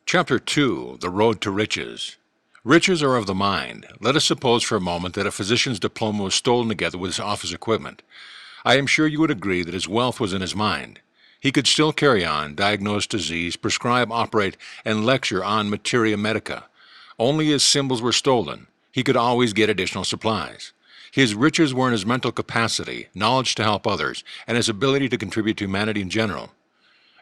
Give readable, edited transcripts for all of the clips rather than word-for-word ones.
Chapter 2. The Road to Riches. Riches are of the mind. Let us suppose for a moment that a physician's diploma was stolen together with his office equipment. I am sure you would agree that his wealth was in his mind. He could still carry on, diagnose disease, prescribe, operate, and lecture on materia medica. Only his symbols were stolen. He could always get additional supplies. His riches were in his mental capacity, knowledge to help others, and his ability to contribute to humanity in general.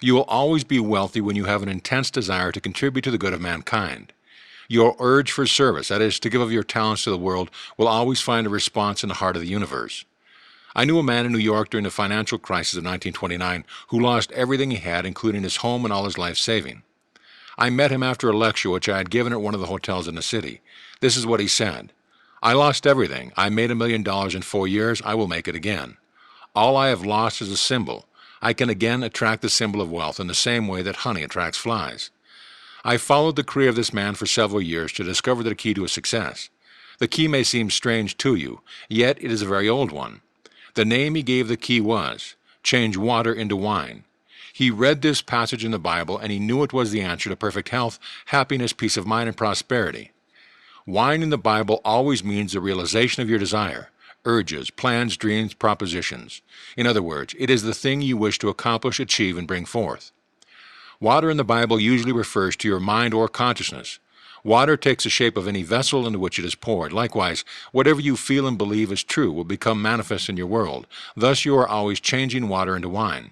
You will always be wealthy when you have an intense desire to contribute to the good of mankind. Your urge for service, that is, to give of your talents to the world, will always find a response in the heart of the universe. I knew a man in New York during the financial crisis of 1929 who lost everything he had, including his home and all his life saving. I met him after a lecture which I had given at one of the hotels in the city. This is what he said. I lost everything. I made $1 million in 4 years. I will make it again. All I have lost is a symbol. I can again attract the symbol of wealth in the same way that honey attracts flies. I followed the career of this man for several years to discover the key to his success. The key may seem strange to you, yet it is a very old one. The name he gave the key was, change water into wine. He read this passage in the Bible and he knew it was the answer to perfect health, happiness, peace of mind, and prosperity. Wine in the Bible always means the realization of your desire, urges, plans, dreams, propositions. In other words, it is the thing you wish to accomplish, achieve, and bring forth. Water in the Bible usually refers to your mind or consciousness. Water takes the shape of any vessel into which it is poured. Likewise, whatever you feel and believe is true will become manifest in your world. Thus you are always changing water into wine.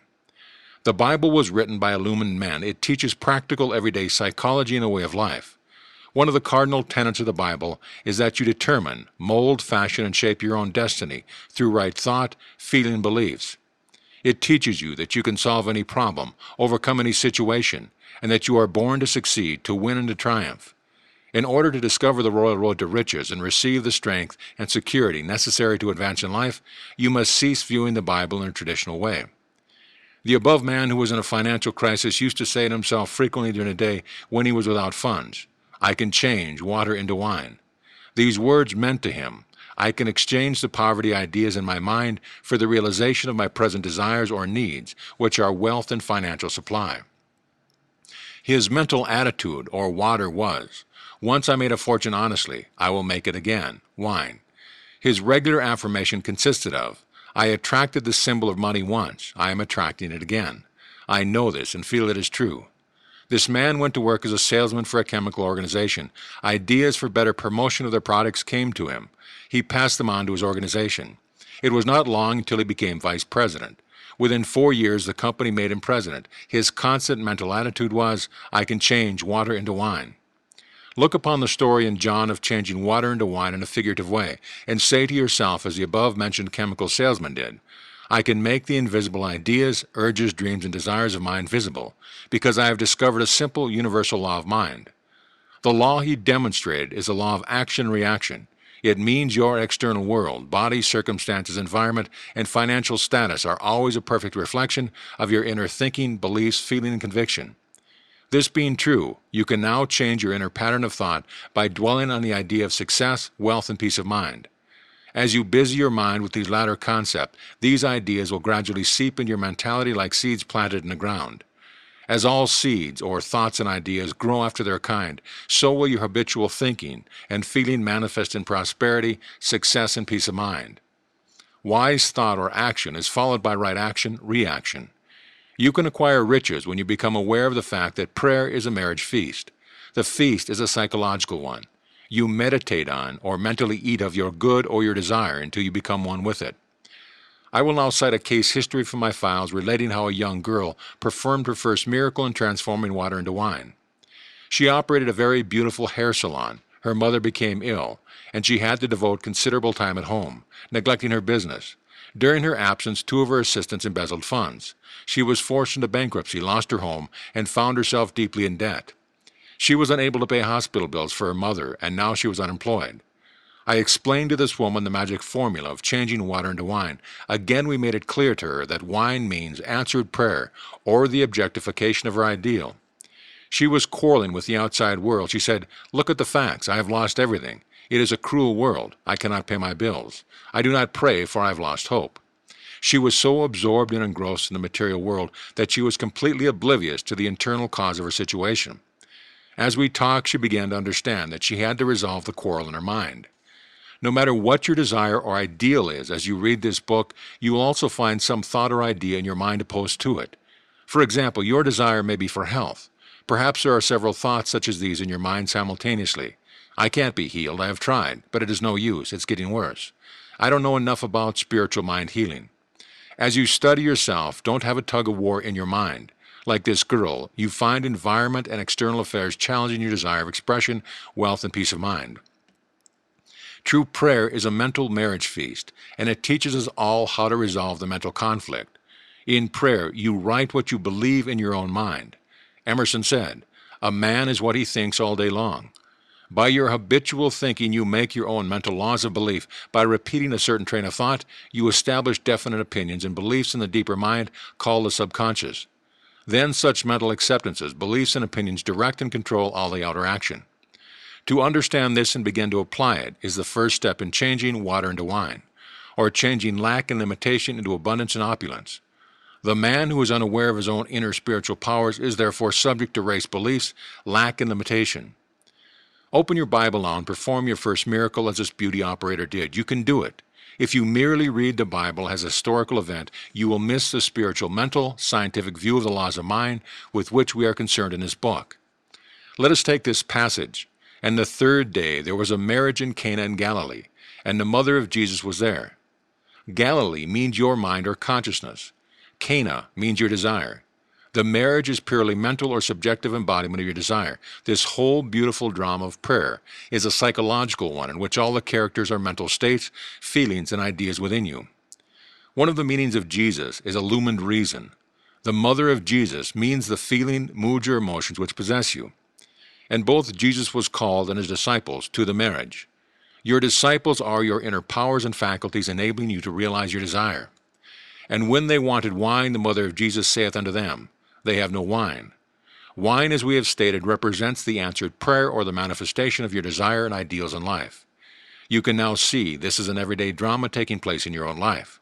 The Bible was written by illumined men. It teaches practical everyday psychology and a way of life. One of the cardinal tenets of the Bible is that you determine, mold, fashion, and shape your own destiny through right thought, feeling, and beliefs. It teaches you that you can solve any problem, overcome any situation, and that you are born to succeed, to win, and to triumph. In order to discover the royal road to riches and receive the strength and security necessary to advance in life, you must cease viewing the Bible in a traditional way. The above man who was in a financial crisis used to say to himself frequently during a day when he was without funds, I can change water into wine. These words meant to him, I can exchange the poverty ideas in my mind for the realization of my present desires or needs, which are wealth and financial supply. His mental attitude, or water, was, once I made a fortune honestly, I will make it again, wine. His regular affirmation consisted of, I attracted the symbol of money once, I am attracting it again. I know this and feel it is true. This man went to work as a salesman for a chemical organization. Ideas for better promotion of their products came to him. He passed them on to his organization. It was not long until he became vice president. Within 4 years, the company made him president. His constant mental attitude was, I can change water into wine. Look upon the story in John of changing water into wine in a figurative way, and say to yourself as the above-mentioned chemical salesman did, I can make the invisible ideas, urges, dreams, and desires of mind visible, because I have discovered a simple universal law of mind. The law he demonstrated is the law of action-reaction. It means your external world, body, circumstances, environment, and financial status are always a perfect reflection of your inner thinking, beliefs, feeling, and conviction. This being true, you can now change your inner pattern of thought by dwelling on the idea of success, wealth, and peace of mind. As you busy your mind with these latter concepts, these ideas will gradually seep into your mentality like seeds planted in the ground. As all seeds, or thoughts and ideas, grow after their kind, so will your habitual thinking and feeling manifest in prosperity, success, and peace of mind. Wise thought or action is followed by right action, reaction. You can acquire riches when you become aware of the fact that prayer is a marriage feast. The feast is a psychological one. You meditate on or mentally eat of your good or your desire until you become one with it. I will now cite a case history from my files relating how a young girl performed her first miracle in transforming water into wine. She operated a very beautiful hair salon. Her mother became ill, and she had to devote considerable time at home, neglecting her business. During her absence, 2 of her assistants embezzled funds. She was forced into bankruptcy, lost her home, and found herself deeply in debt. She was unable to pay hospital bills for her mother, and now she was unemployed. I explained to this woman the magic formula of changing water into wine. Again, we made it clear to her that wine means answered prayer, or the objectification of her ideal. She was quarreling with the outside world. She said, look at the facts. I have lost everything. It is a cruel world. I cannot pay my bills. I do not pray, for I have lost hope. She was so absorbed and engrossed in the material world that she was completely oblivious to the internal cause of her situation. As we talked, she began to understand that she had to resolve the quarrel in her mind. No matter what your desire or ideal is, as you read this book, you will also find some thought or idea in your mind opposed to it. For example, your desire may be for health. Perhaps there are several thoughts such as these in your mind simultaneously. I can't be healed, I have tried, but it is no use, it's getting worse. I don't know enough about spiritual mind healing. As you study yourself, don't have a tug of war in your mind. Like this girl, you find environment and external affairs challenging your desire of expression, wealth, and peace of mind. True prayer is a mental marriage feast, and it teaches us all how to resolve the mental conflict. In prayer, you write what you believe in your own mind. Emerson said, "A man is what he thinks all day long." By your habitual thinking, you make your own mental laws of belief. By repeating a certain train of thought, you establish definite opinions and beliefs in the deeper mind called the subconscious. Then such mental acceptances, beliefs, and opinions direct and control all the outer action. To understand this and begin to apply it is the first step in changing water into wine, or changing lack and limitation into abundance and opulence. The man who is unaware of his own inner spiritual powers is therefore subject to race beliefs, lack, and limitation. Open your Bible now and perform your first miracle as this beauty operator did. You can do it. If you merely read the Bible as a historical event, you will miss the spiritual, mental, scientific view of the laws of mind with which we are concerned in this book. Let us take this passage. "And the third day there was a marriage in Cana in Galilee, and the mother of Jesus was there." Galilee means your mind or consciousness. Cana means your desire. The marriage is purely mental or subjective embodiment of your desire. This whole beautiful drama of prayer is a psychological one in which all the characters are mental states, feelings, and ideas within you. One of the meanings of Jesus is illumined reason. The mother of Jesus means the feeling, moods, or emotions which possess you. And both Jesus was called and his disciples to the marriage. Your disciples are your inner powers and faculties enabling you to realize your desire. "And when they wanted wine, the mother of Jesus saith unto them, They have no wine." Wine, as we have stated, represents the answered prayer or the manifestation of your desire and ideals in life. You can now see this is an everyday drama taking place in your own life.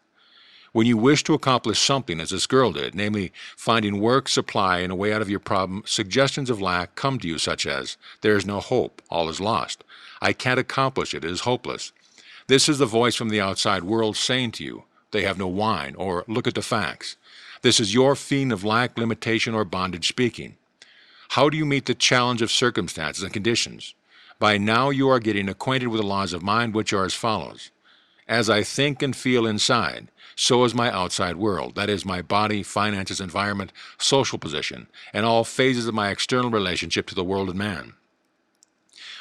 When you wish to accomplish something, as this girl did, namely finding work, supply, and a way out of your problem, suggestions of lack come to you such as, "There is no hope, all is lost. I can't accomplish it, it is hopeless." This is the voice from the outside world saying to you, "They have no wine," or "Look at the facts." This is your feeling of lack, limitation, or bondage speaking. How do you meet the challenge of circumstances and conditions? By now you are getting acquainted with the laws of mind, which are as follows. As I think and feel inside, so is my outside world, that is, my body, finances, environment, social position, and all phases of my external relationship to the world and man.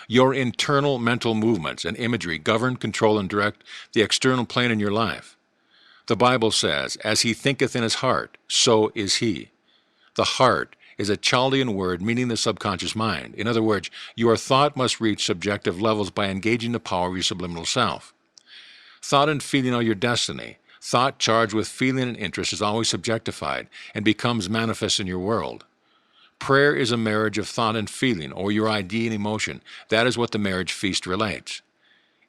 Your internal mental movements and imagery govern, control, and direct the external plane in your life. The Bible says, "As he thinketh in his heart, so is he." The heart is a Chaldean word meaning the subconscious mind. In other words, your thought must reach subjective levels by engaging the power of your subliminal self. Thought and feeling are your destiny. Thought charged with feeling and interest is always subjectified and becomes manifest in your world. Prayer is a marriage of thought and feeling, or your idea and emotion. That is what the marriage feast relates.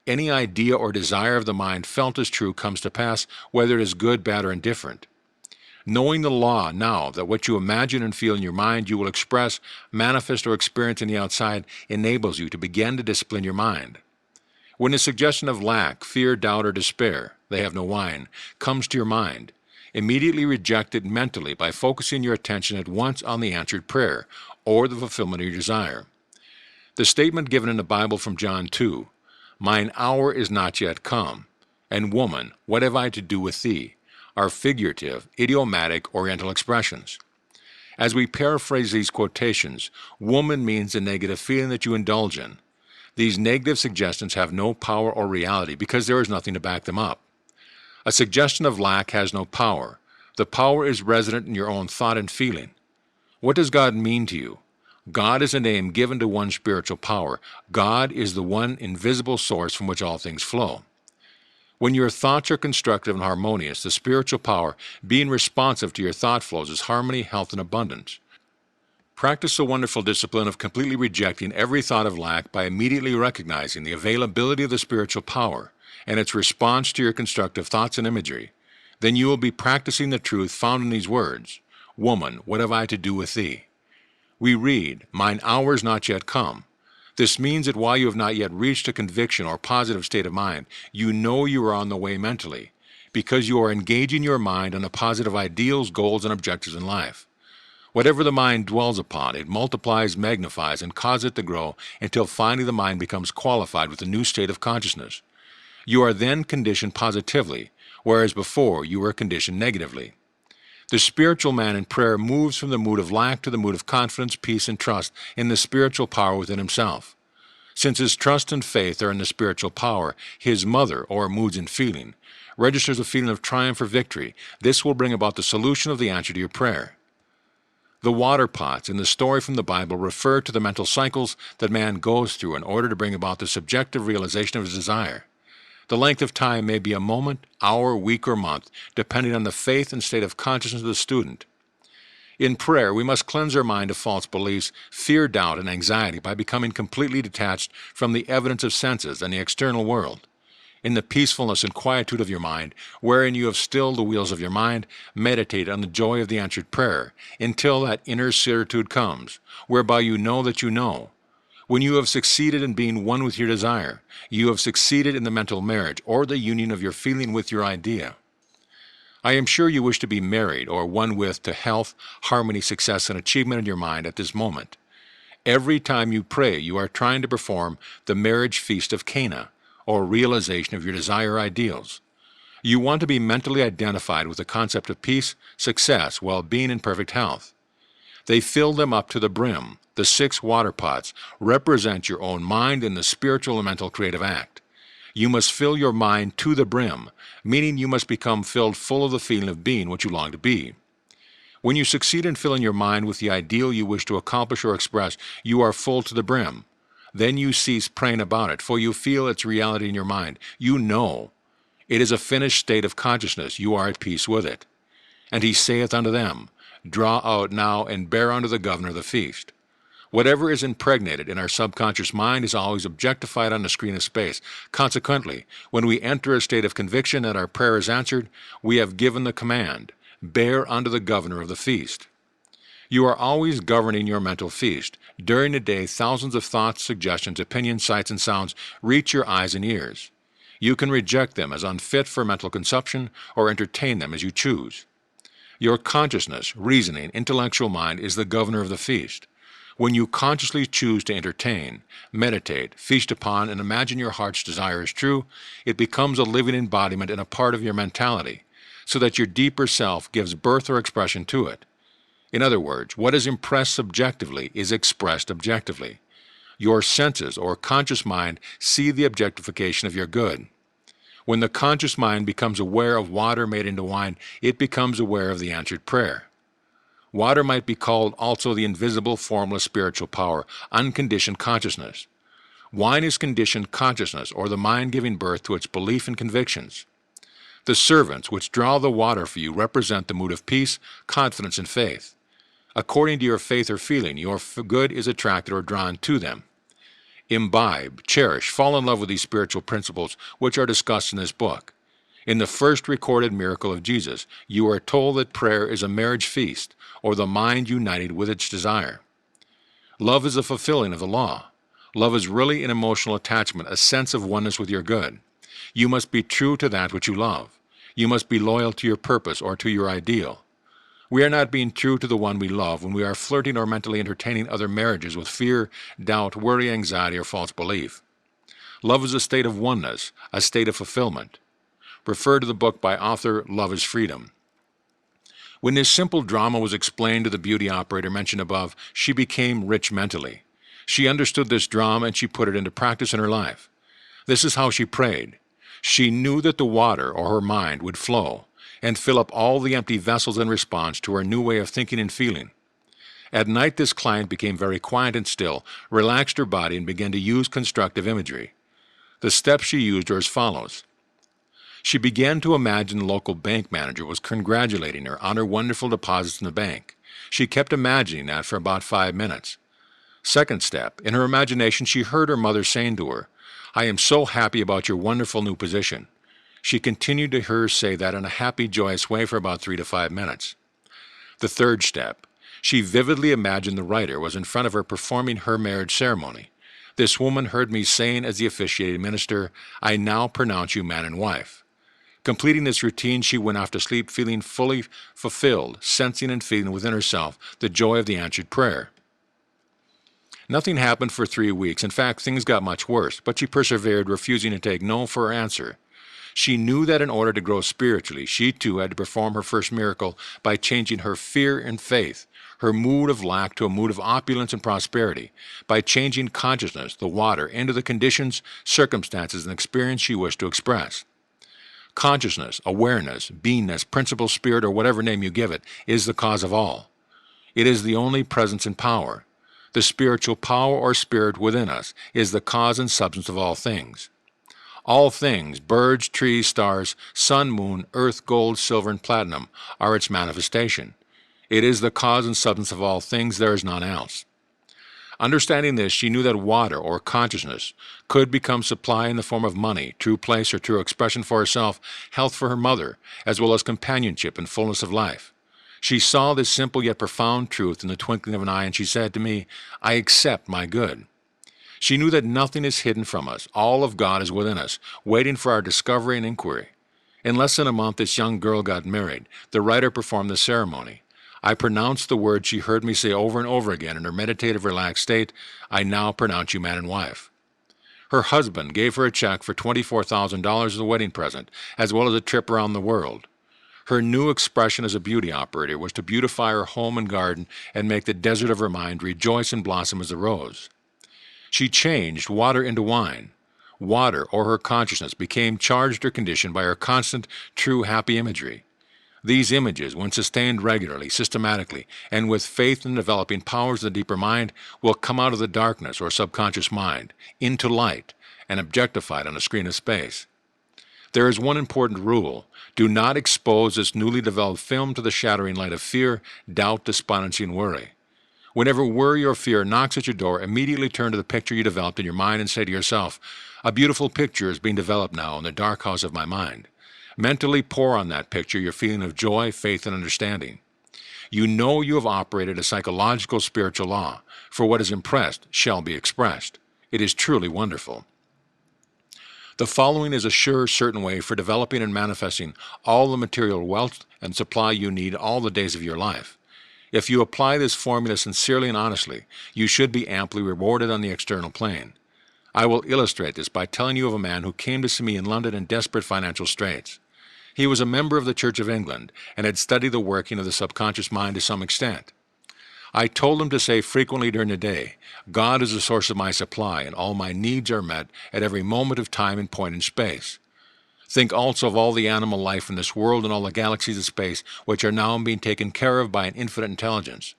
Any idea or desire of the mind felt as true comes to pass, whether it is good, bad, or indifferent. Knowing the law now that what you imagine and feel in your mind you will express, manifest, or experience in the outside enables you to begin to discipline your mind. When a suggestion of lack, fear, doubt, or despair, "They have no wine," comes to your mind, immediately reject it mentally by focusing your attention at once on the answered prayer or the fulfillment of your desire. The statement given in the Bible from John 2, "Mine hour is not yet come," and "Woman, what have I to do with thee?" are figurative, idiomatic, oriental expressions. As we paraphrase these quotations, woman means the negative feeling that you indulge in. These negative suggestions have no power or reality because there is nothing to back them up. A suggestion of lack has no power. The power is resident in your own thought and feeling. What does God mean to you? God is a name given to one spiritual power. God is the one invisible source from which all things flow. When your thoughts are constructive and harmonious, the spiritual power, being responsive to your thought flows, is harmony, health, and abundance. Practice the wonderful discipline of completely rejecting every thought of lack by immediately recognizing the availability of the spiritual power and its response to your constructive thoughts and imagery. Then you will be practicing the truth found in these words, "Woman, what have I to do with thee?" We read, "Mine hour is not yet come." This means that while you have not yet reached a conviction or positive state of mind, you know you are on the way mentally, because you are engaging your mind on the positive ideals, goals, and objectives in life. Whatever the mind dwells upon, it multiplies, magnifies, and causes it to grow until finally the mind becomes qualified with a new state of consciousness. You are then conditioned positively, whereas before you were conditioned negatively. The spiritual man in prayer moves from the mood of lack to the mood of confidence, peace, and trust in the spiritual power within himself. Since his trust and faith are in the spiritual power, his mother, or moods and feeling, registers a feeling of triumph or victory. This will bring about the solution of the answer to your prayer. The water pots in the story from the Bible refer to the mental cycles that man goes through in order to bring about the subjective realization of his desire. The length of time may be a moment, hour, week, or month, depending on the faith and state of consciousness of the student. In prayer, we must cleanse our mind of false beliefs, fear, doubt, and anxiety by becoming completely detached from the evidence of senses and the external world. In the peacefulness and quietude of your mind, wherein you have stilled the wheels of your mind, meditate on the joy of the answered prayer, until that inner certitude comes, whereby you know that you know. When you have succeeded in being one with your desire, you have succeeded in the mental marriage, or the union of your feeling with your idea. I am sure you wish to be married, or one with to health, harmony, success, and achievement in your mind at this moment. Every time you pray, you are trying to perform the marriage feast of Cana, or realization of your desire ideals. You want to be mentally identified with the concept of peace, success, well-being, and perfect health. They fill them up to the brim. The 6 water pots represent your own mind in the spiritual and mental creative act. You must fill your mind to the brim, meaning you must become filled full of the feeling of being what you long to be. When you succeed in filling your mind with the ideal you wish to accomplish or express, you are full to the brim. Then you cease praying about it, for you feel its reality in your mind. You know. It is a finished state of consciousness. You are at peace with it. And he saith unto them, Draw out now and bear unto the governor of the feast. Whatever is impregnated in our subconscious mind is always objectified on the screen of space. Consequently, when we enter a state of conviction that our prayer is answered, we have given the command, Bear unto the governor of the feast. You are always governing your mental feast. During the day, thousands of thoughts, suggestions, opinions, sights, and sounds reach your eyes and ears. You can reject them as unfit for mental consumption or entertain them as you choose. Your consciousness, reasoning, intellectual mind is the governor of the feast. When you consciously choose to entertain, meditate, feast upon, and imagine your heart's desire is true, it becomes a living embodiment and a part of your mentality, so that your deeper self gives birth or expression to it. In other words, what is impressed subjectively is expressed objectively. Your senses or conscious mind see the objectification of your good. When the conscious mind becomes aware of water made into wine, it becomes aware of the answered prayer. Water might be called also the invisible, formless spiritual power, unconditioned consciousness. Wine is conditioned consciousness, or the mind giving birth to its belief and convictions. The servants which draw the water for you represent the mood of peace, confidence, and faith. According to your faith or feeling, your good is attracted or drawn to them. Imbibe, cherish, fall in love with these spiritual principles which are discussed in this book. In the first recorded miracle of Jesus, you are told that prayer is a marriage feast, or the mind united with its desire. Love is the fulfilling of the law. Love is really an emotional attachment, a sense of oneness with your good. You must be true to that which you love. You must be loyal to your purpose or to your ideal. We are not being true to the one we love when we are flirting or mentally entertaining other marriages with fear, doubt, worry, anxiety, or false belief. Love is a state of oneness, a state of fulfillment. Refer to the book by author Love is Freedom. When this simple drama was explained to the beauty operator mentioned above, she became rich mentally. She understood this drama and she put it into practice in her life. This is how she prayed. She knew that the water, or her mind, would flow and fill up all the empty vessels in response to her new way of thinking and feeling. At night, this client became very quiet and still, relaxed her body, and began to use constructive imagery. The steps she used are as follows. She began to imagine the local bank manager was congratulating her on her wonderful deposits in the bank. She kept imagining that for about 5 minutes. Second step, in her imagination, she heard her mother saying to her, I am so happy about your wonderful new position. She continued to hear her say that in a happy, joyous way for about 3 to 5 minutes. The third step, She vividly imagined the writer was in front of her performing her marriage ceremony. This woman heard me saying as the officiating minister, "I now pronounce you man and wife." Completing this routine, she went off to sleep feeling fully fulfilled, sensing and feeling within herself the joy of the answered prayer. Nothing happened for 3 weeks. In fact, things got much worse, but she persevered, refusing to take no for her answer. She knew that in order to grow spiritually, she too had to perform her first miracle by changing her fear and faith, her mood of lack to a mood of opulence and prosperity, by changing consciousness, the water, into the conditions, circumstances, and experience she wished to express. Consciousness, awareness, beingness, principle, spirit, or whatever name you give it, is the cause of all. It is the only presence and power. The spiritual power or spirit within us is the cause and substance of all things. All things, birds, trees, stars, sun, moon, earth, gold, silver, and platinum, are its manifestation. It is the cause and substance of all things, there is none else. Understanding this, she knew that water, or consciousness, could become supply in the form of money, true place or true expression for herself, health for her mother, as well as companionship and fullness of life. She saw this simple yet profound truth in the twinkling of an eye, and she said to me, "I accept my good." She knew that nothing is hidden from us. All of God is within us, waiting for our discovery and inquiry. In less than a month, this young girl got married. The writer performed the ceremony. I pronounced the words she heard me say over and over again in her meditative, relaxed state, "I now pronounce you man and wife." Her husband gave her a check for $24,000 as a wedding present, as well as a trip around the world. Her new expression as a beauty operator was to beautify her home and garden and make the desert of her mind rejoice and blossom as a rose. She changed water into wine. Water, or her consciousness, became charged or conditioned by her constant, true, happy imagery. These images, when sustained regularly, systematically, and with faith in developing powers of the deeper mind, will come out of the darkness or subconscious mind, into light, and objectified on a screen of space. There is one important rule. Do not expose this newly developed film to the shattering light of fear, doubt, despondency, and worry. Whenever worry or fear knocks at your door, immediately turn to the picture you developed in your mind and say to yourself, "A beautiful picture is being developed now in the dark house of my mind." Mentally pour on that picture your feeling of joy, faith, and understanding. You know you have operated a psychological spiritual law, for what is impressed shall be expressed. It is truly wonderful. The following is a sure, certain way for developing and manifesting all the material wealth and supply you need all the days of your life. If you apply this formula sincerely and honestly, you should be amply rewarded on the external plane. I will illustrate this by telling you of a man who came to see me in London in desperate financial straits. He was a member of the Church of England and had studied the working of the subconscious mind to some extent. I told him to say frequently during the day, "God is the source of my supply, and all my needs are met at every moment of time and point in space." Think also of all the animal life in this world and all the galaxies of space which are now being taken care of by an infinite intelligence.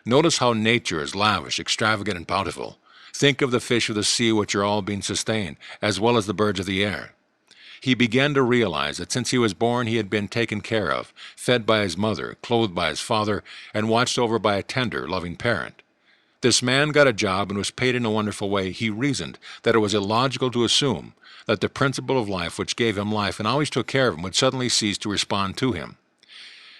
Notice how nature is lavish, extravagant, and bountiful. Think of the fish of the sea which are all being sustained, as well as the birds of the air. He began to realize that since he was born he had been taken care of, fed by his mother, clothed by his father, and watched over by a tender, loving parent. This man got a job and was paid in a wonderful way. He reasoned that it was illogical to assume that the principle of life which gave him life and always took care of him would suddenly cease to respond to him.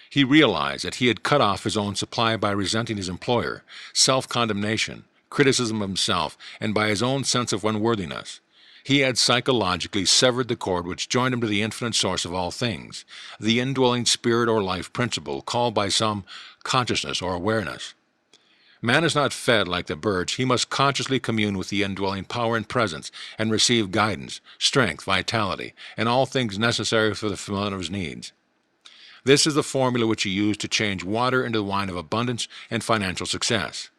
He realized that he had cut off his own supply by resenting his employer, self-condemnation, criticism of himself, and by his own sense of unworthiness. He had psychologically severed the cord which joined him to the infinite source of all things, the indwelling spirit or life principle called by some consciousness or awareness. Man is not fed like the birds. He must consciously commune with the indwelling power and presence and receive guidance, strength, vitality, and all things necessary for the fulfillment of his needs. This is the formula which he used to change water into the wine of abundance and financial success.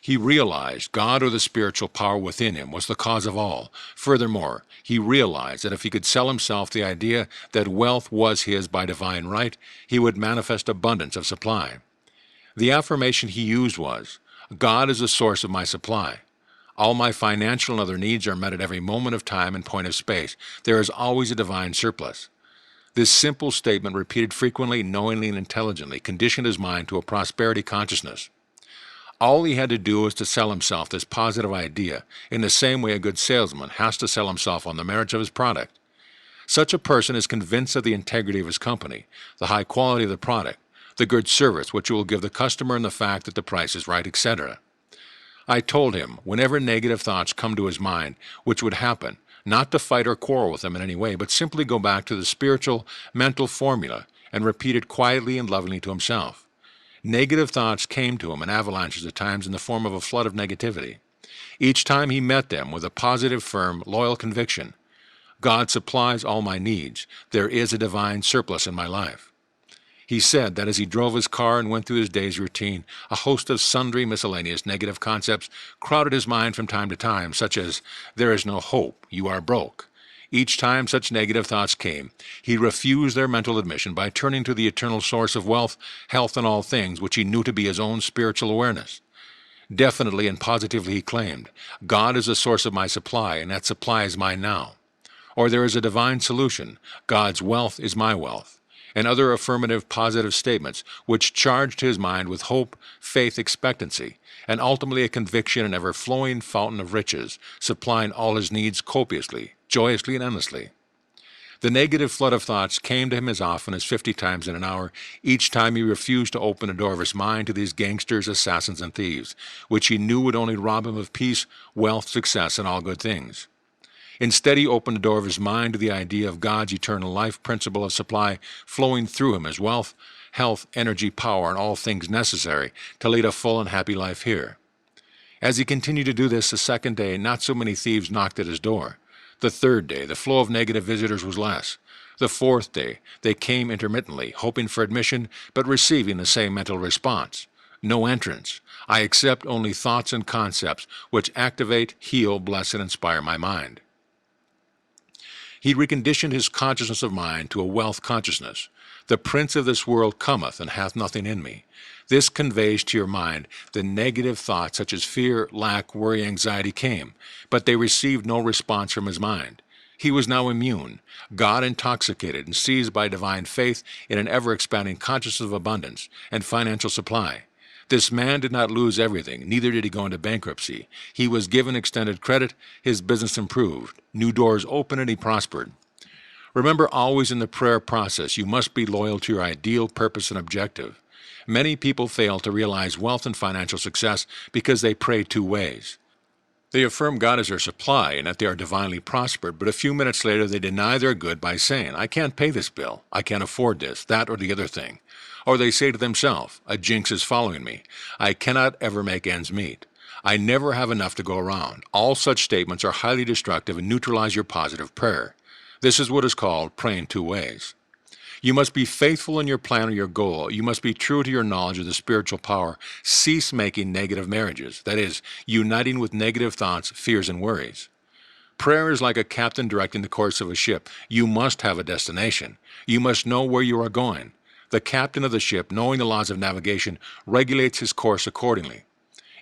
He realized God or the spiritual power within him was the cause of all. Furthermore, he realized that if he could sell himself the idea that wealth was his by divine right, he would manifest abundance of supply. The affirmation he used was, "God is the source of my supply. All my financial and other needs are met at every moment of time and point of space. There is always a divine surplus." This simple statement, repeated frequently, knowingly, and intelligently, conditioned his mind to a prosperity consciousness. All he had to do was to sell himself this positive idea, in the same way a good salesman has to sell himself on the merits of his product. Such a person is convinced of the integrity of his company, the high quality of the product, the good service which you will give the customer, and the fact that the price is right, etc. I told him, whenever negative thoughts come to his mind, which would happen, not to fight or quarrel with them in any way, but simply go back to the spiritual, mental formula and repeat it quietly and lovingly to himself. Negative thoughts came to him in avalanches at times in the form of a flood of negativity. Each time he met them with a positive, firm, loyal conviction, God supplies all my needs. There is a divine surplus in my life. He said that as he drove his car and went through his day's routine, a host of sundry miscellaneous negative concepts crowded his mind from time to time, such as, "There is no hope, you are broke." Each time such negative thoughts came, he refused their mental admission by turning to the eternal source of wealth, health, and all things, which he knew to be his own spiritual awareness. Definitely and positively he claimed, "God is the source of my supply, and that supply is mine now." Or there is a divine solution, "God's wealth is my wealth," and other affirmative positive statements which charged his mind with hope, faith, expectancy, and ultimately a conviction and ever-flowing fountain of riches, supplying all his needs copiously, joyously, and endlessly. The negative flood of thoughts came to him as often as 50 times in an hour, each time he refused to open the door of his mind to these gangsters, assassins, and thieves, which he knew would only rob him of peace, wealth, success, and all good things. Instead, he opened the door of his mind to the idea of God's eternal life principle of supply flowing through him as wealth, health, energy, power, and all things necessary to lead a full and happy life here. As he continued to do this, the second day, not so many thieves knocked at his door. The third day, the flow of negative visitors was less. The fourth day, they came intermittently, hoping for admission, but receiving the same mental response. No entrance. I accept only thoughts and concepts which activate, heal, bless, and inspire my mind. He reconditioned his consciousness of mind to a wealth consciousness. The prince of this world cometh and hath nothing in me. This conveys to your mind the negative thoughts such as fear, lack, worry, anxiety came, but they received no response from his mind. He was now immune, God intoxicated, and seized by divine faith in an ever-expanding consciousness of abundance and financial supply. This man did not lose everything, neither did he go into bankruptcy. He was given extended credit, his business improved, new doors opened, and he prospered. Remember, always in the prayer process, you must be loyal to your ideal, purpose, and objective. Many people fail to realize wealth and financial success because they pray two ways. They affirm God is their supply and that they are divinely prospered, but a few minutes later they deny their good by saying, "I can't pay this bill, I can't afford this, that, or the other thing." Or they say to themselves, "A jinx is following me. I cannot ever make ends meet. I never have enough to go around." All such statements are highly destructive and neutralize your positive prayer. This is what is called praying two ways. You must be faithful in your plan or your goal. You must be true to your knowledge of the spiritual power. Cease making negative marriages, that is, uniting with negative thoughts, fears, and worries. Prayer is like a captain directing the course of a ship. You must have a destination. You must know where you are going. The captain of the ship, knowing the laws of navigation, regulates his course accordingly.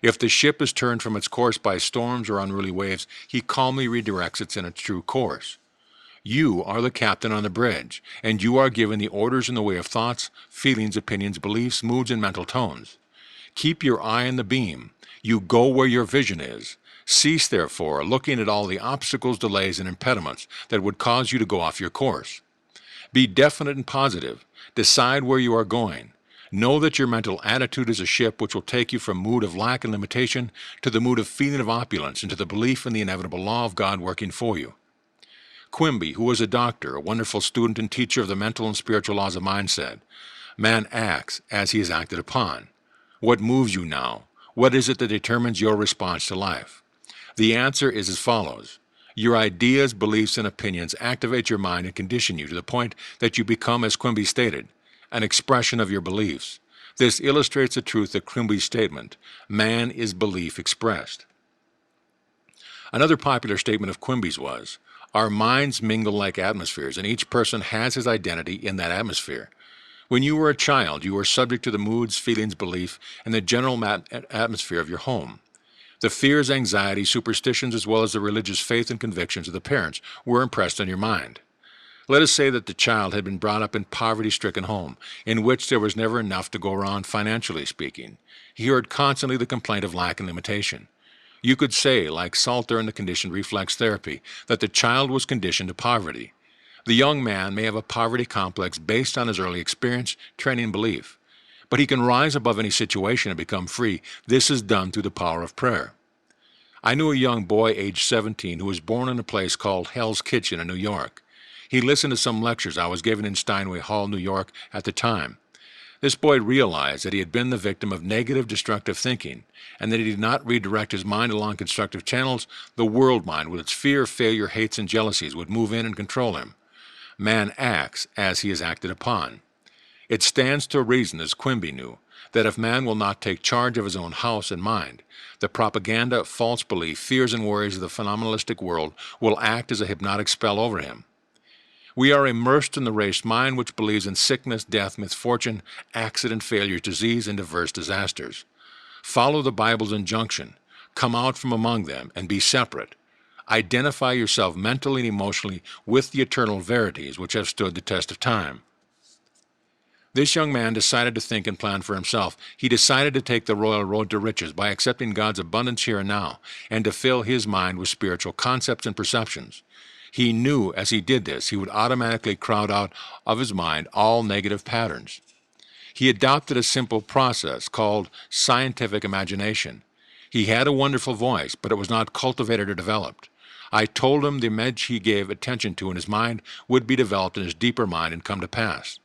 If the ship is turned from its course by storms or unruly waves, he calmly redirects it in its true course. You are the captain on the bridge, and you are given the orders in the way of thoughts, feelings, opinions, beliefs, moods, and mental tones. Keep your eye on the beam. You go where your vision is. Cease, therefore, looking at all the obstacles, delays, and impediments that would cause you to go off your course. Be definite and positive. Decide where you are going. Know that your mental attitude is a ship which will take you from mood of lack and limitation to the mood of feeling of opulence and to the belief in the inevitable law of God working for you. Quimby, who was a doctor, a wonderful student and teacher of the mental and spiritual laws of mind, said, "Man acts as he is acted upon." What moves you now? What is it that determines your response to life? The answer is as follows. Your ideas, beliefs, and opinions activate your mind and condition you to the point that you become, as Quimby stated, an expression of your beliefs. This illustrates the truth of Quimby's statement, "Man is belief expressed." Another popular statement of Quimby's was, "Our minds mingle like atmospheres, and each person has his identity in that atmosphere. When you were a child, you were subject to the moods, feelings, belief, and the general atmosphere of your home. The fears, anxieties, superstitions, as well as the religious faith and convictions of the parents were impressed on your mind. Let us say that the child had been brought up in poverty-stricken home, in which there was never enough to go around financially speaking. He heard constantly the complaint of lack and limitation. You could say, like Salter in the conditioned reflex therapy, that the child was conditioned to poverty. The young man may have a poverty complex based on his early experience, training, and belief. But he can rise above any situation and become free. This is done through the power of prayer. I knew a young boy aged 17 who was born in a place called Hell's Kitchen in New York. He listened to some lectures I was giving in Steinway Hall, New York at the time. This boy realized that he had been the victim of negative, destructive thinking, and that he did not redirect his mind along constructive channels. The world mind, with its fear, failure, hates, and jealousies, would move in and control him. Man acts as he is acted upon. It stands to reason, as Quimby knew, that if man will not take charge of his own house and mind, the propaganda, false belief, fears, and worries of the phenomenalistic world will act as a hypnotic spell over him. We are immersed in the race mind which believes in sickness, death, misfortune, accident, failure, disease, and diverse disasters. Follow the Bible's injunction. Come out from among them and be separate. Identify yourself mentally and emotionally with the eternal verities which have stood the test of time. This young man decided to think and plan for himself. He decided to take the royal road to riches by accepting God's abundance here and now, and to fill his mind with spiritual concepts and perceptions. He knew as he did this, he would automatically crowd out of his mind all negative patterns. He adopted a simple process called scientific imagination. He had a wonderful voice, but it was not cultivated or developed. I told him the image he gave attention to in his mind would be developed in his deeper mind and come to pass.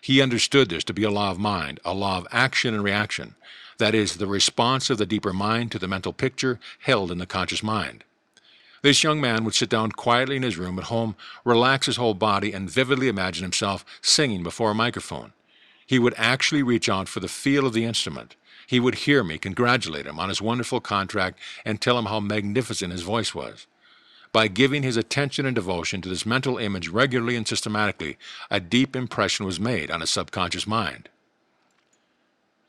He understood this to be a law of mind, a law of action and reaction, that is, the response of the deeper mind to the mental picture held in the conscious mind. This young man would sit down quietly in his room at home, relax his whole body, and vividly imagine himself singing before a microphone. He would actually reach out for the feel of the instrument. He would hear me congratulate him on his wonderful contract and tell him how magnificent his voice was. By giving his attention and devotion to this mental image regularly and systematically, a deep impression was made on his subconscious mind.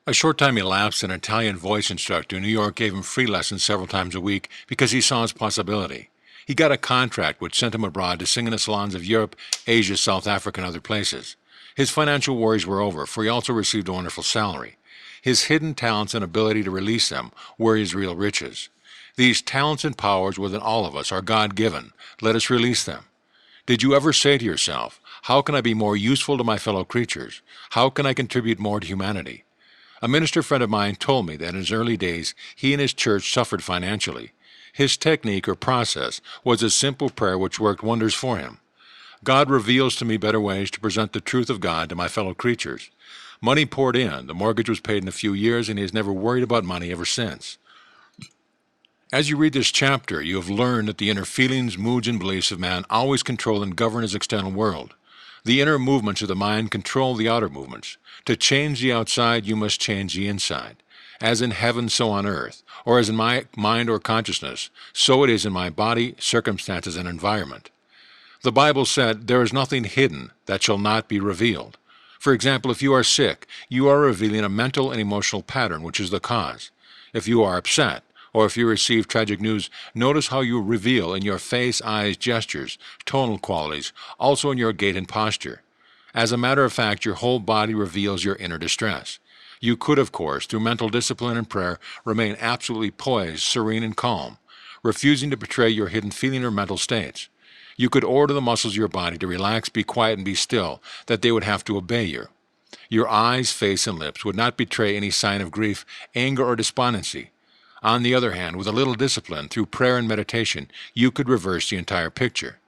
A short time elapsed, and an Italian voice instructor in New York gave him free lessons several times a week because he saw his possibility. He got a contract which sent him abroad to sing in the salons of Europe, Asia, South Africa, and other places. His financial worries were over, for he also received a wonderful salary. His hidden talents and ability to release them were his real riches. These talents and powers within all of us are God-given. Let us release them. Did you ever say to yourself, how can I be more useful to my fellow creatures? How can I contribute more to humanity? A minister friend of mine told me that in his early days, he and his church suffered financially. His technique or process was a simple prayer which worked wonders for him. God reveals to me better ways to present the truth of God to my fellow creatures. Money poured in, the mortgage was paid in a few years, and he has never worried about money ever since. As you read this chapter, you have learned that the inner feelings, moods, and beliefs of man always control and govern his external world. The inner movements of the mind control the outer movements. To change the outside, you must change the inside. As in heaven, so on earth, or as in my mind or consciousness, so it is in my body, circumstances, and environment. The Bible said, there is nothing hidden that shall not be revealed. For example, if you are sick, you are revealing a mental and emotional pattern, which is the cause. If you are upset, or if you receive tragic news, notice how you reveal in your face, eyes, gestures, tonal qualities, also in your gait and posture. As a matter of fact, your whole body reveals your inner distress. You could, of course, through mental discipline and prayer, remain absolutely poised, serene, and calm, refusing to betray your hidden feeling or mental states. You could order the muscles of your body to relax, be quiet, and be still, that they would have to obey you. Your eyes, face, and lips would not betray any sign of grief, anger, or despondency. On the other hand, with a little discipline, through prayer and meditation, you could reverse the entire picture.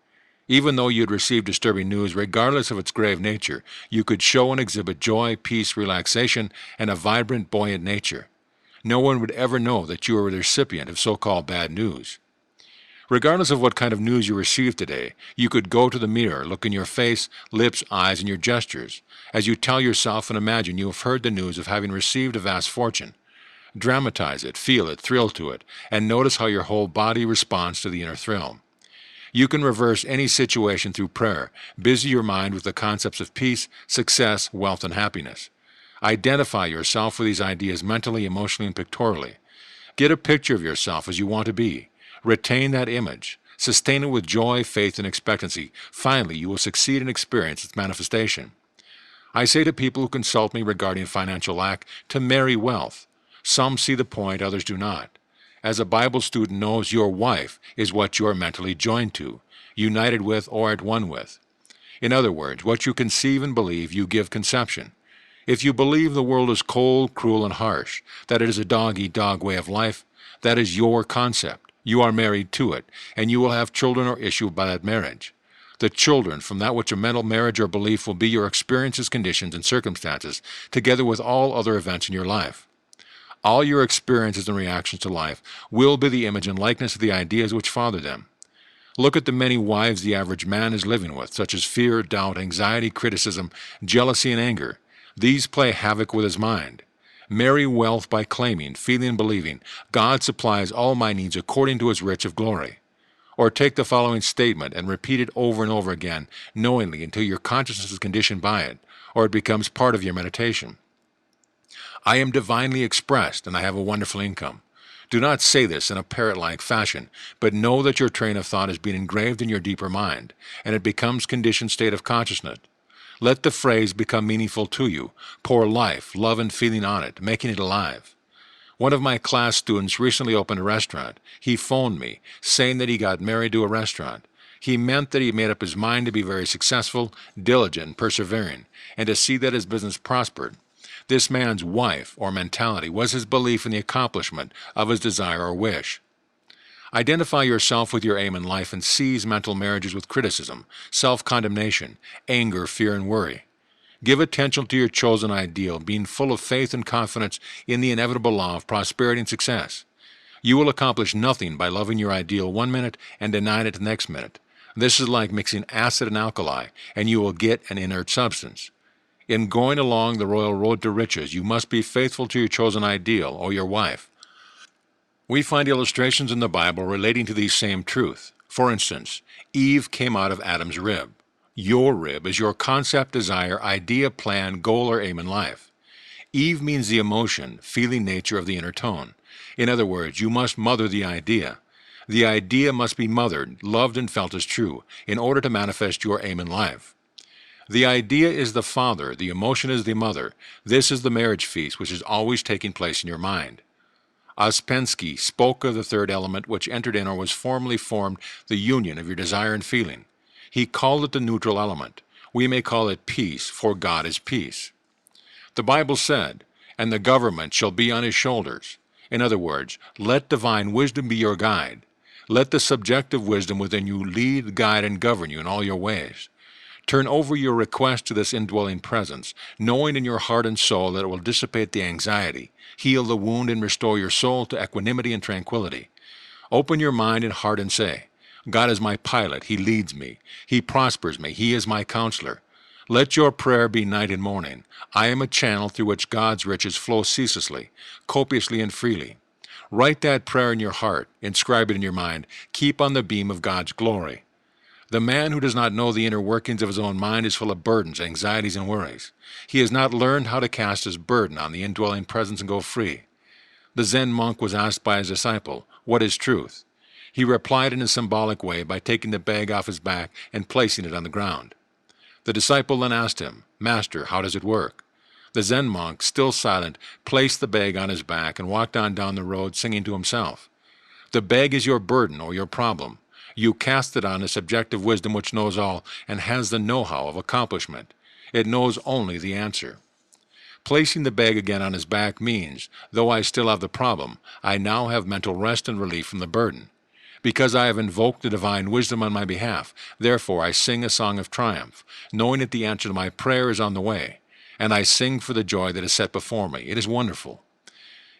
Even though you had received disturbing news, regardless of its grave nature, you could show and exhibit joy, peace, relaxation, and a vibrant, buoyant nature. No one would ever know that you were the recipient of so-called bad news. Regardless of what kind of news you received today, you could go to the mirror, look in your face, lips, eyes, and your gestures, as you tell yourself and imagine you have heard the news of having received a vast fortune. Dramatize it, feel it, thrill to it, and notice how your whole body responds to the inner thrill. You can reverse any situation through prayer. Busy your mind with the concepts of peace, success, wealth, and happiness. Identify yourself with these ideas mentally, emotionally, and pictorially. Get a picture of yourself as you want to be. Retain that image. Sustain it with joy, faith, and expectancy. Finally, you will succeed and experience its manifestation. I say to people who consult me regarding financial lack to marry wealth. Some see the point, others do not. As a Bible student knows, your wife is what you are mentally joined to, united with, or at one with. In other words, what you conceive and believe, you give conception. If you believe the world is cold, cruel, and harsh, that it is a dog-eat-dog way of life, that is your concept. You are married to it, and you will have children or issue by that marriage. The children from that which a mental marriage or belief will be your experiences, conditions, and circumstances, together with all other events in your life. All your experiences and reactions to life will be the image and likeness of the ideas which father them. Look at the many wives the average man is living with, such as fear, doubt, anxiety, criticism, jealousy, and anger. These play havoc with his mind. Marry wealth by claiming, feeling, and believing, God supplies all my needs according to his riches of glory. Or take the following statement and repeat it over and over again, knowingly, until your consciousness is conditioned by it, or it becomes part of your meditation. I am divinely expressed, and I have a wonderful income. Do not say this in a parrot-like fashion, but know that your train of thought has been engraved in your deeper mind, and it becomes conditioned state of consciousness. Let the phrase become meaningful to you. Pour life, love, and feeling on it, making it alive. One of my class students recently opened a restaurant. He phoned me, saying that he got married to a restaurant. He meant that he made up his mind to be very successful, diligent, persevering, and to see that his business prospered. This man's wife, or mentality, was his belief in the accomplishment of his desire or wish. Identify yourself with your aim in life and seize mental marriages with criticism, self-condemnation, anger, fear, and worry. Give attention to your chosen ideal, being full of faith and confidence in the inevitable law of prosperity and success. You will accomplish nothing by loving your ideal one minute and denying it the next minute. This is like mixing acid and alkali, and you will get an inert substance. In going along the royal road to riches, you must be faithful to your chosen ideal or your wife. We find illustrations in the Bible relating to these same truths. For instance, Eve came out of Adam's rib. Your rib is your concept, desire, idea, plan, goal, or aim in life. Eve means the emotion, feeling nature of the inner tone. In other words, you must mother the idea. The idea must be mothered, loved, and felt as true in order to manifest your aim in life. The idea is the father, the emotion is the mother. This is the marriage feast which is always taking place in your mind. Ouspensky spoke of the third element which entered in or was formally formed the union of your desire and feeling. He called it the neutral element. We may call it peace, for God is peace. The Bible said, "And the government shall be on his shoulders." In other words, let divine wisdom be your guide. Let the subjective wisdom within you lead, guide, and govern you in all your ways. Turn over your request to this indwelling presence, knowing in your heart and soul that it will dissipate the anxiety, heal the wound, and restore your soul to equanimity and tranquility. Open your mind and heart and say, God is my pilot. He leads me. He prospers me. He is my counselor. Let your prayer be night and morning. I am a channel through which God's riches flow ceaselessly, copiously, and freely. Write that prayer in your heart. Inscribe it in your mind. Keep on the beam of God's glory. The man who does not know the inner workings of his own mind is full of burdens, anxieties, and worries. He has not learned how to cast his burden on the indwelling presence and go free. The Zen monk was asked by his disciple, "What is truth?" He replied in a symbolic way by taking the bag off his back and placing it on the ground. The disciple then asked him, "Master, how does it work?" The Zen monk, still silent, placed the bag on his back and walked on down the road singing to himself. The bag is your burden or your problem. You cast it on a subjective wisdom which knows all and has the know-how of accomplishment. It knows only the answer. Placing the bag again on his back means, though I still have the problem, I now have mental rest and relief from the burden. Because I have invoked the divine wisdom on my behalf, therefore I sing a song of triumph, knowing that the answer to my prayer is on the way, and I sing for the joy that is set before me. It is wonderful.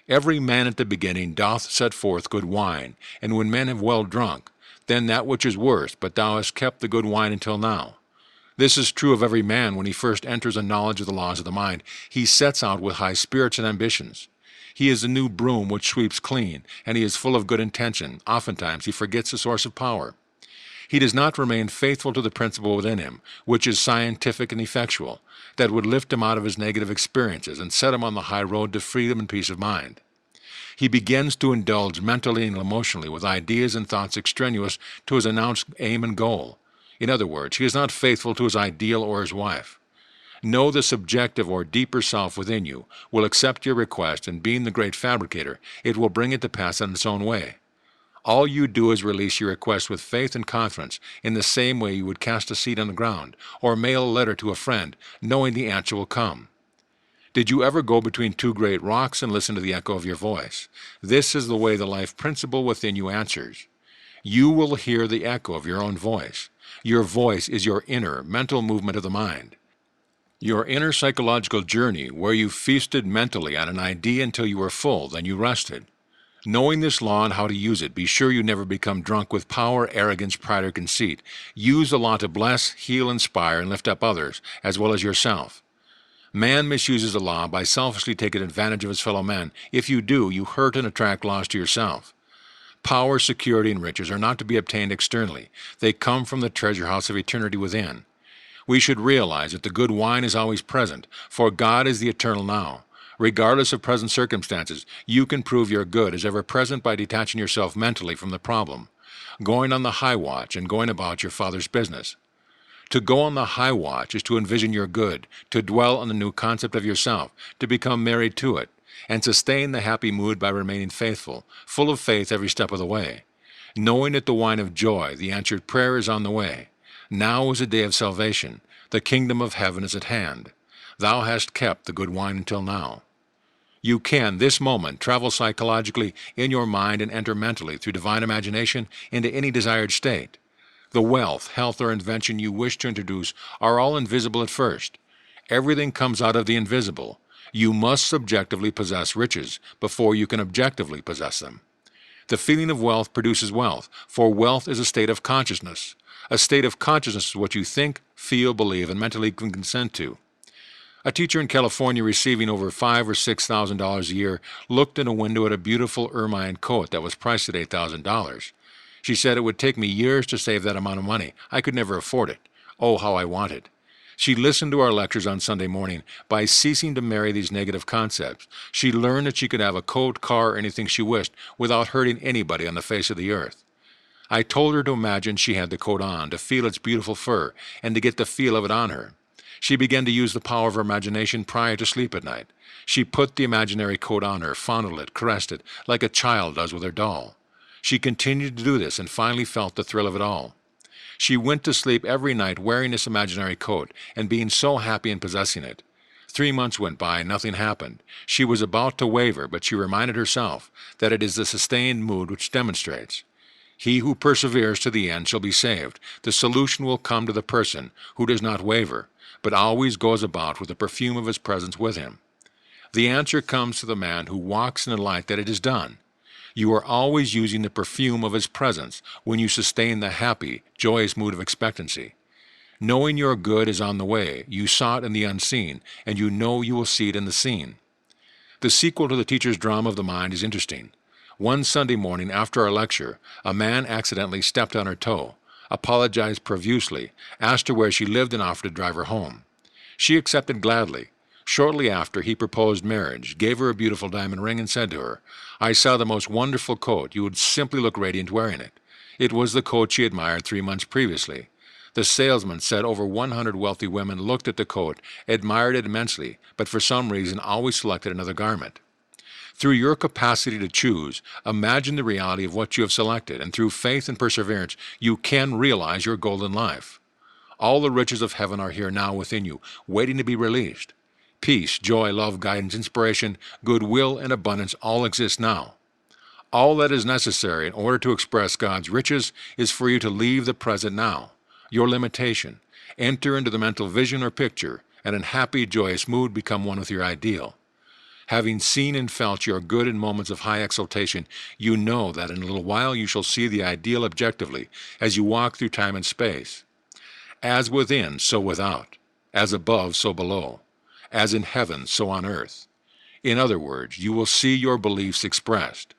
Every man at the beginning doth set forth good wine, and when men have well drunk, then that which is worse, but thou hast kept the good wine until now. This is true of every man when he first enters a knowledge of the laws of the mind. He sets out with high spirits and ambitions. He is a new broom which sweeps clean, and he is full of good intention. Oftentimes he forgets the source of power. He does not remain faithful to the principle within him, which is scientific and effectual, that would lift him out of his negative experiences and set him on the high road to freedom and peace of mind. He begins to indulge mentally and emotionally with ideas and thoughts extraneous to his announced aim and goal. In other words, he is not faithful to his ideal or his wife. Know the subjective or deeper self within you will accept your request, and being the great fabricator, it will bring it to pass in its own way. All you do is release your request with faith and confidence in the same way you would cast a seed on the ground or mail a letter to a friend, knowing the answer will come. Did you ever go between two great rocks and listen to the echo of your voice? This is the way the life principle within you answers. You will hear the echo of your own voice. Your voice is your inner mental movement of the mind. Your inner psychological journey where you feasted mentally on an idea until you were full, then you rested. Knowing this law and how to use it, be sure you never become drunk with power, arrogance, pride, or conceit. Use the law to bless, heal, inspire, and lift up others, as well as yourself. Man misuses the law by selfishly taking advantage of his fellow men. If you do, you hurt and attract loss to yourself. Power, security, and riches are not to be obtained externally. They come from the treasure house of eternity within. We should realize that the good wine is always present, for God is the eternal now. Regardless of present circumstances, you can prove your good is ever present by detaching yourself mentally from the problem, going on the high watch and going about your Father's business. To go on the high watch is to envision your good, to dwell on the new concept of yourself, to become married to it, and sustain the happy mood by remaining faithful, full of faith every step of the way. Knowing that the wine of joy, the answered prayer, is on the way. Now is a day of salvation. The kingdom of heaven is at hand. Thou hast kept the good wine until now. You can, this moment, travel psychologically in your mind and enter mentally through divine imagination into any desired state. The wealth, health, or invention you wish to introduce are all invisible at first. Everything comes out of the invisible. You must subjectively possess riches before you can objectively possess them. The feeling of wealth produces wealth, for wealth is a state of consciousness. A state of consciousness is what you think, feel, believe, and mentally can consent to. A teacher in California receiving over $5,000 or $6,000 a year looked in a window at a beautiful ermine coat that was priced at $8,000. She said, "It would take me years to save that amount of money. I could never afford it. Oh, how I want it." She listened to our lectures on Sunday morning. By ceasing to marry these negative concepts, she learned that she could have a coat, car, or anything she wished without hurting anybody on the face of the earth. I told her to imagine she had the coat on, to feel its beautiful fur, and to get the feel of it on her. She began to use the power of her imagination prior to sleep at night. She put the imaginary coat on her, fondled it, caressed it, like a child does with her doll. She continued to do this and finally felt the thrill of it all. She went to sleep every night wearing this imaginary coat and being so happy in possessing it. 3 months went by and nothing happened. She was about to waver, but she reminded herself that it is the sustained mood which demonstrates. He who perseveres to the end shall be saved. The solution will come to the person who does not waver, but always goes about with the perfume of his presence with him. The answer comes to the man who walks in the light that it is done. You are always using the perfume of his presence when you sustain the happy, joyous mood of expectancy. Knowing your good is on the way, you saw it in the unseen, and you know you will see it in the seen. The sequel to the teacher's drama of the mind is interesting. One Sunday morning after our lecture, a man accidentally stepped on her toe, apologized profusely, asked her where she lived, and offered to drive her home. She accepted gladly. Shortly after, he proposed marriage, gave her a beautiful diamond ring, and said to her, "I saw the most wonderful coat. You would simply look radiant wearing it." It was the coat she admired 3 months previously. The salesman said over 100 wealthy women looked at the coat, admired it immensely, but for some reason always selected another garment. Through your capacity to choose, imagine the reality of what you have selected, and through faith and perseverance, you can realize your golden life. All the riches of heaven are here now within you, waiting to be released. Peace, joy, love, guidance, inspiration, goodwill, and abundance all exist now. All that is necessary in order to express God's riches is for you to leave the present now, your limitation, enter into the mental vision or picture, and in happy, joyous mood become one with your ideal. Having seen and felt your good in moments of high exaltation, you know that in a little while you shall see the ideal objectively as you walk through time and space. As within, so without. As above, so below. As in heaven, so on earth. In other words, you will see your beliefs expressed.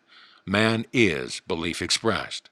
Man is belief expressed.